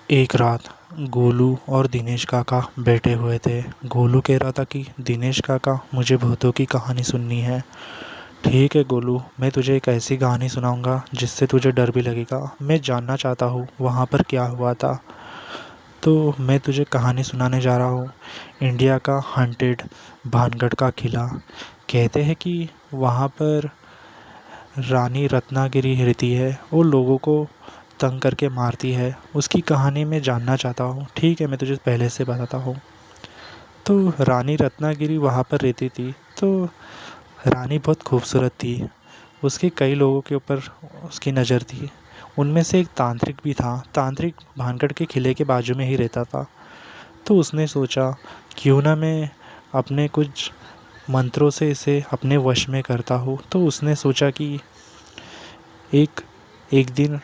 एक रात गोलू और दिनेश काका बैठे हुए थे। गोलू कह रहा था कि दिनेश काका, मुझे भूतों की कहानी सुननी है। ठीक है गोलू, मैं तुझे एक ऐसी कहानी सुनाऊंगा जिससे तुझे डर भी लगेगा। मैं जानना चाहता हूँ वहाँ पर क्या हुआ था। तो मैं तुझे कहानी सुनाने जा रहा हूँ इंडिया का हॉन्टेड भानगढ़ का किला। कहते हैं कि वहाँ पर रानी रत्नागिरी रहती है। वो लोगों को तंग करके मारती है। उसकी कहानी मैं जानना चाहता हूँ। ठीक है, मैं तुझे पहले से बताता हूँ। तो रानी रत्नागिरी वहाँ पर रहती थी। तो रानी बहुत खूबसूरत थी। उसके कई लोगों के ऊपर उसकी नज़र थी। उनमें से एक तांत्रिक भी था। तांत्रिक भानगढ़ के किले के बाजू में ही रहता था। तो उसने सोचा, क्यों ना मैं अपने कुछ मंत्रों से इसे अपने वश में करता हूँ। तो उसने सोचा कि एक एक दिन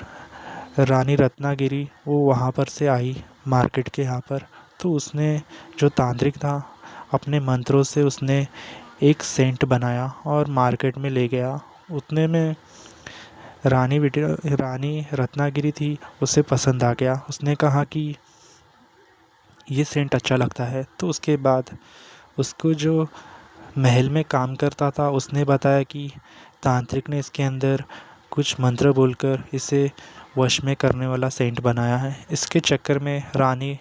रानी रत्नागिरी वो वहाँ पर से आई मार्केट के यहाँ पर। तो उसने, जो तांत्रिक था, अपने मंत्रों से उसने एक सेंट बनाया और मार्केट में ले गया। उतने में रानी रत्नागिरी थी, उसे पसंद आ गया। उसने कहा कि ये सेंट अच्छा लगता है। तो उसके बाद उसको जो महल में काम करता था उसने बताया कि तांत्रिक ने इसके अंदर कुछ मंत्र बोलकर इसे वश में करने वाला सेंट बनाया है। इसके चक्कर में रानी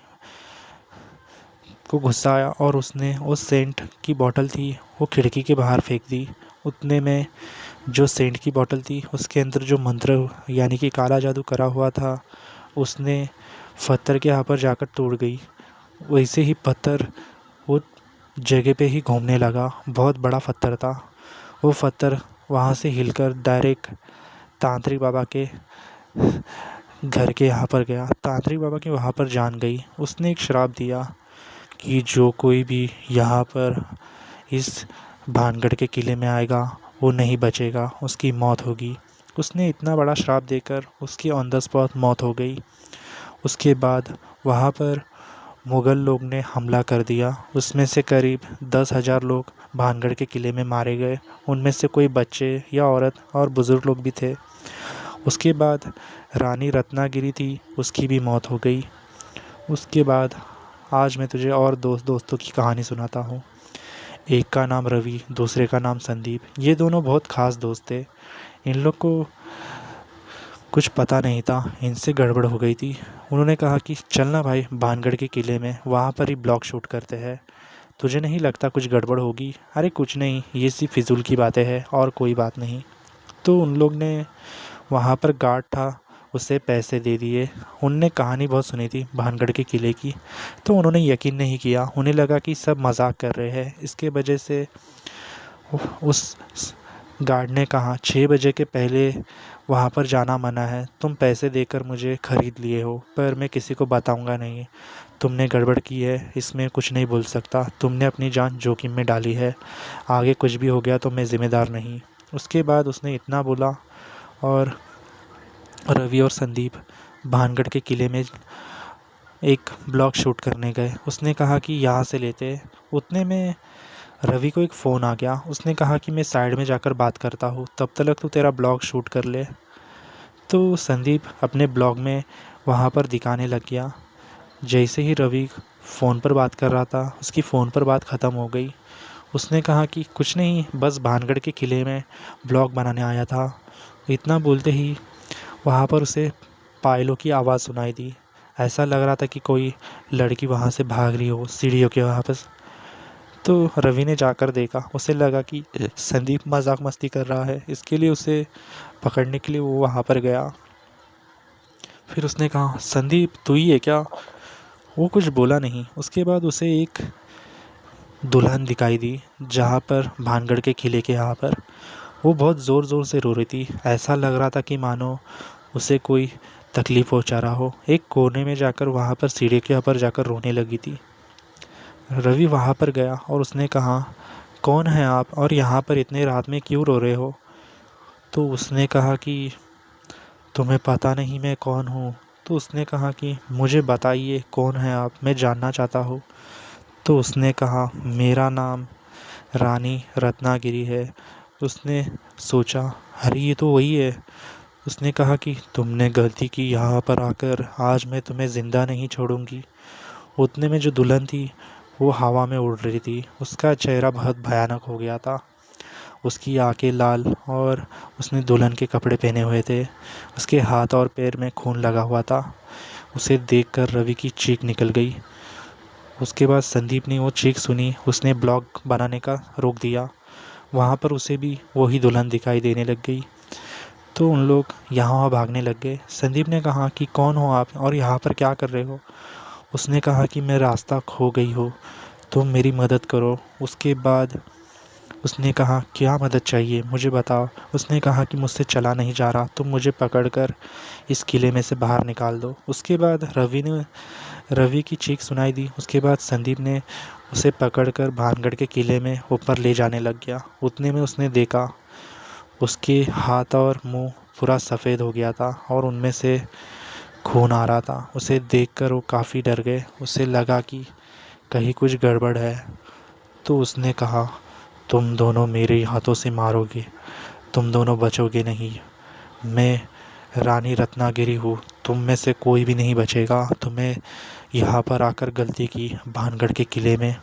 को गुस्सा आया और उसने उस सेंट की बोतल थी वो खिड़की के बाहर फेंक दी। उतने में जो सेंट की बोतल थी उसके अंदर जो मंत्र यानी कि काला जादू करा हुआ था, उसने पत्थर के यहाँ पर जाकर टूट गई। वैसे ही पत्थर वो जगह पे ही घूमने लगा। बहुत बड़ा पत्थर था। वो पत्थर वहाँ से हिलकर डायरेक्ट तांत्रिक बाबा के घर के यहाँ पर गया। तांत्रिक बाबा की वहाँ पर जान गई। उसने एक श्राप दिया कि जो कोई भी यहाँ पर इस भानगढ़ के किले में आएगा वो नहीं बचेगा, उसकी मौत होगी। उसने इतना बड़ा श्राप देकर उसकी ऑन द स्पॉट मौत हो गई। उसके बाद वहाँ पर मुग़ल लोग ने हमला कर दिया। उसमें से करीब 10,000 लोग भानगढ़ के किले में मारे गए। उनमें से कोई बच्चे या औरत और बुज़ुर्ग लोग भी थे। उसके बाद रानी रत्नागिरी थी, उसकी भी मौत हो गई। उसके बाद आज मैं तुझे और दोस्तों की कहानी सुनाता हूँ। एक का नाम रवि, दूसरे का नाम संदीप। ये दोनों बहुत ख़ास दोस्त थे। इन लोग को कुछ पता नहीं था, इनसे गड़बड़ हो गई थी। उन्होंने कहा कि चलना भाई भानगढ़ के किले में, वहाँ पर ही ब्लॉग शूट करते हैं। तुझे नहीं लगता कुछ गड़बड़ होगी? अरे कुछ नहीं, ये सिर्फ फिजूल की बातें हैं और कोई बात नहीं। तो उन लोग ने, वहाँ पर गार्ड था, उसे पैसे दे दिए। उनने कहानी बहुत सुनी थी भानगढ़ के किले की। तो उन्होंने यकीन नहीं किया। उन्हें लगा कि सब मजाक कर रहे हैं। इसके वजह से उस गार्ड ने कहा, 6 बजे के पहले वहाँ पर जाना मना है। तुम पैसे देकर मुझे ख़रीद लिए हो, पर मैं किसी को बताऊँगा नहीं। तुमने गड़बड़ की है, इसमें कुछ नहीं बोल सकता। तुमने अपनी जान जोखिम में डाली है। आगे कुछ भी हो गया तो मैं ज़िम्मेदार नहीं। उसके बाद उसने इतना बोला और रवि और संदीप भानगढ़ के किले में एक ब्लॉग शूट करने गए। उसने कहा कि यहाँ से लेते हैं। उतने में रवि को एक फ़ोन आ गया। उसने कहा कि मैं साइड में जाकर बात करता हूँ, तब तक तू तेरा ब्लॉग शूट कर ले। तो संदीप अपने ब्लॉग में वहाँ पर दिखाने लग गया। जैसे ही रवि फ़ोन पर बात कर रहा था, उसकी फ़ोन पर बात ख़त्म हो गई। उसने कहा कि कुछ नहीं, बस भानगढ़ के किले में ब्लॉग बनाने आया था। इतना बोलते ही वहाँ पर उसे पायलों की आवाज़ सुनाई दी। ऐसा लग रहा था कि कोई लड़की वहाँ से भाग रही हो सीढ़ियों के वहाँ पर। तो रवि ने जाकर देखा। उसे लगा कि संदीप मजाक मस्ती कर रहा है। इसके लिए उसे पकड़ने के लिए वो वहाँ पर गया। फिर उसने कहा, संदीप तू ही है क्या? वो कुछ बोला नहीं। उसके बाद उसे एक दुल्हन दिखाई दी जहाँ पर भानगढ़ के किले के यहाँ पर। वो बहुत ज़ोर ज़ोर से रो रही थी। ऐसा लग रहा था कि मानो उसे कोई तकलीफ़ पहुँचा रहा हो। एक कोने में जाकर वहाँ पर सीढ़ी के यहाँ पर जाकर रोने लगी थी। रवि वहाँ पर गया और उसने कहा, कौन है आप और यहाँ पर इतने रात में क्यों रो रहे हो? तो उसने कहा कि तुम्हें पता नहीं मैं कौन हूँ? तो उसने कहा कि मुझे बताइए कौन है आप, मैं जानना चाहता हूँ। तो उसने कहा, मेरा नाम रानी रत्नागिरी है। उसने सोचा, अरे ये तो वही है उसने कहा कि तुमने गलती की यहाँ पर आकर, आज मैं तुम्हें ज़िंदा नहीं छोड़ूंगी। उतने में जो दुल्हन थी वो हवा में उड़ रही थी। उसका चेहरा बहुत भयानक हो गया था, उसकी आंखें लाल, और उसने दुल्हन के कपड़े पहने हुए थे। उसके हाथ और पैर में खून लगा हुआ था। उसे देखकर रवि की चीख निकल गई। उसके बाद संदीप ने वो चीख सुनी, उसने ब्लॉग बनाने का रोक दिया। वहाँ पर उसे भी वही दुल्हन दिखाई देने लग गई। तो उन लोग यहाँ वहाँ भागने लग गए। संदीप ने कहा कि कौन हो आप और यहाँ पर क्या कर रहे हो? उसने कहा कि मैं रास्ता खो गई हूँ, तुम मेरी मदद करो। उसके बाद उसने कहा क्या मदद चाहिए मुझे बताओ। उसने कहा कि मुझसे चला नहीं जा रहा, तुम मुझे पकड़कर इस किले में से बाहर निकाल दो। उसके बाद रवि की चीख सुनाई दी। उसके बाद संदीप ने उसे पकड़कर भानगढ़ के किले में ऊपर ले जाने लग गया। उतने में उसने देखा उसके हाथ और मुंह पूरा सफ़ेद हो गया था और उनमें से खून आ रहा था। उसे देखकर वो काफ़ी डर गए। उसे लगा कि कहीं कुछ गड़बड़ है। तो उसने कहा तुम दोनों मेरे हाथों से मारोगे, तुम दोनों बचोगे नहीं। मैं रानी रत्नागिरी हूँ, तुम में से कोई भी नहीं बचेगा। तुम्हें यहाँ पर आकर गलती की भानगढ़ के किले में।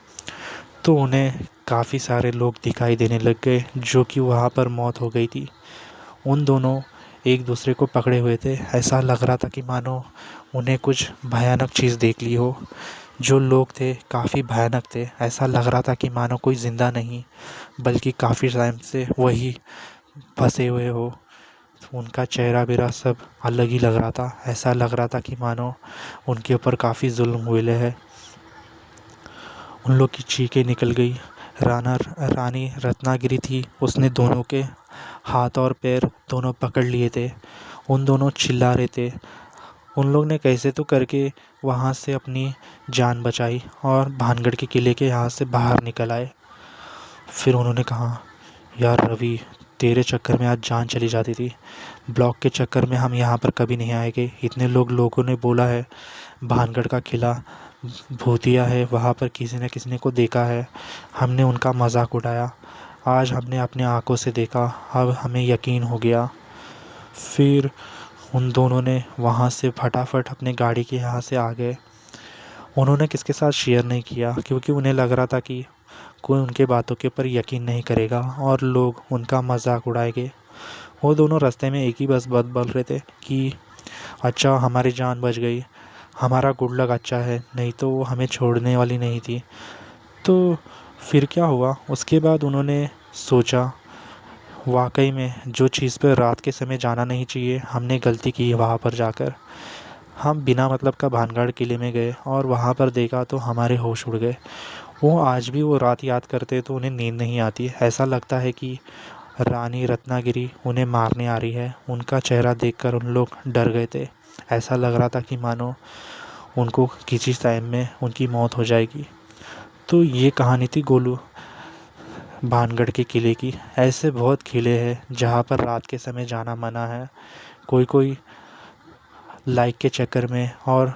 तो उन्हें काफ़ी सारे लोग दिखाई देने लग गए जो कि वहाँ पर मौत हो गई थी। उन दोनों एक दूसरे को पकड़े हुए थे। ऐसा लग रहा था कि मानो उन्हें कुछ भयानक चीज़ देख ली हो। जो लोग थे काफ़ी भयानक थे। ऐसा लग रहा था कि मानो कोई ज़िंदा नहीं बल्कि काफ़ी टाइम से वही फंसे हुए हो। उनका चेहरा वेरा सब अलग ही लग रहा था। ऐसा लग रहा था कि मानो उनके ऊपर काफ़ी जुल्म हुए है। उन लोग की चीखें निकल गई। रानी रत्नागिरी थी, उसने दोनों के हाथ और पैर दोनों पकड़ लिए थे। उन दोनों चिल्ला रहे थे। उन लोग ने कैसे तो करके वहाँ से अपनी जान बचाई और भानगढ़ के किले के यहाँ से बाहर निकल आए। फिर उन्होंने कहा यार रवि, तेरे चक्कर में आज जान चली जाती थी। ब्लॉक के चक्कर में हम यहाँ पर कभी नहीं आएंगे। इतने लोगों ने बोला है भानगढ़ का किला भूतिया है, वहाँ पर किसी न किसी ने को देखा है। हमने उनका मजाक उड़ाया, आज हमने अपने आंखों से देखा, अब हमें यकीन हो गया। फिर उन दोनों ने वहाँ से फटाफट अपने गाड़ी के यहाँ से आ गए। उन्होंने किसके साथ शेयर नहीं किया क्योंकि उन्हें लग रहा था कि कोई उनके बातों के ऊपर यकीन नहीं करेगा और लोग उनका मजाक उड़ाएंगे। वो दोनों रास्ते में एक ही बस बात बोल रहे थे कि अच्छा हमारी जान बच गई, हमारा गुड लक अच्छा है, नहीं तो वो हमें छोड़ने वाली नहीं थी। तो फिर क्या हुआ उसके बाद उन्होंने सोचा वाकई में जो चीज़ पर रात के समय जाना नहीं चाहिए, हमने गलती की वहाँ पर जाकर। हम बिना मतलब का भानगढ़ किले में गए और वहाँ पर देखा तो हमारे होश उड़ गए। वो आज भी वो रात याद करते तो उन्हें नींद नहीं आती। ऐसा लगता है कि रानी रत्नागिरी उन्हें मारने आ रही है। उनका चेहरा देखकर उन लोग डर गए थे। ऐसा लग रहा था कि मानो उनको किसी टाइम में उनकी मौत हो जाएगी। तो ये कहानी थी गोलू भानगढ़ के किले की। ऐसे बहुत किले हैं जहाँ पर रात के समय जाना मना है। कोई कोई लाइक के चक्कर में और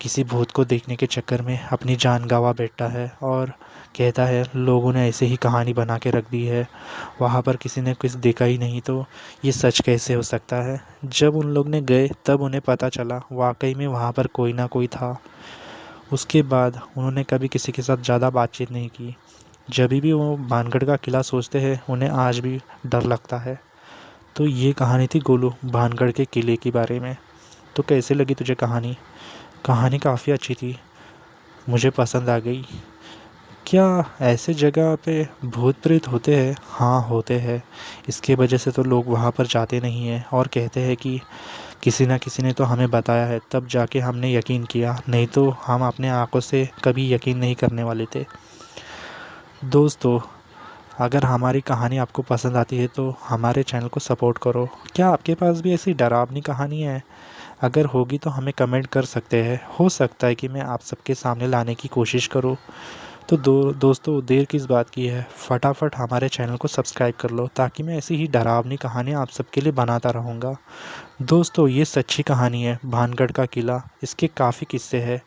किसी भूत को देखने के चक्कर में अपनी जान गंवा बैठता है और कहता है लोगों ने ऐसे ही कहानी बना के रख दी है, वहाँ पर किसी ने कुछ देखा ही नहीं। तो ये सच कैसे हो सकता है? जब उन लोग ने गए तब उन्हें पता चला वाकई में वहाँ पर कोई ना कोई था। उसके बाद उन्होंने कभी किसी के साथ ज़्यादा बातचीत नहीं की। जब भी वो भानगढ़ का किला सोचते हैं उन्हें आज भी डर लगता है। तो ये कहानी थी गोलू भानगढ़ के किले के बारे में। तो कैसे लगी तुझे कहानी? कहानी काफ़ी अच्छी थी, मुझे पसंद आ गई। क्या ऐसे जगह पे भूत प्रेत होते हैं? हाँ होते हैं। इसके वजह से तो लोग वहाँ पर जाते नहीं हैं और कहते हैं कि किसी ना किसी ने तो हमें बताया है, तब जाके हमने यकीन किया, नहीं तो हम अपने आँखों से कभी यकीन नहीं करने वाले थे। दोस्तों, अगर हमारी कहानी आपको पसंद आती है तो हमारे चैनल को सपोर्ट करो। क्या आपके पास भी ऐसी डरावनी कहानी है? अगर होगी तो हमें कमेंट कर सकते हैं। हो सकता है कि मैं आप सबके सामने लाने की कोशिश करूं। तो दोस्तों, देर किस बात की है, फटाफट हमारे चैनल को सब्सक्राइब कर लो ताकि मैं ऐसी ही डरावनी कहानियाँ आप सबके लिए बनाता रहूँगा। दोस्तों, ये सच्ची कहानी है भानगढ़ का किला। इसके काफ़ी किस्से हैं।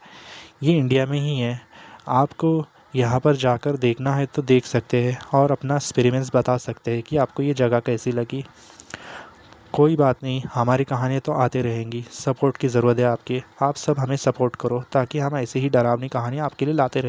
ये इंडिया में ही है। आपको यहाँ पर जाकर देखना है तो देख सकते हैं और अपना एक्सपीरियंस बता सकते हैं कि आपको ये जगह कैसी लगी। कोई बात नहीं, हमारी कहानियाँ तो आते रहेंगी। सपोर्ट की ज़रूरत है आपकी। आप सब हमें सपोर्ट करो ताकि हम ऐसे ही डरावनी कहानियाँ आपके लिए लाते रहें।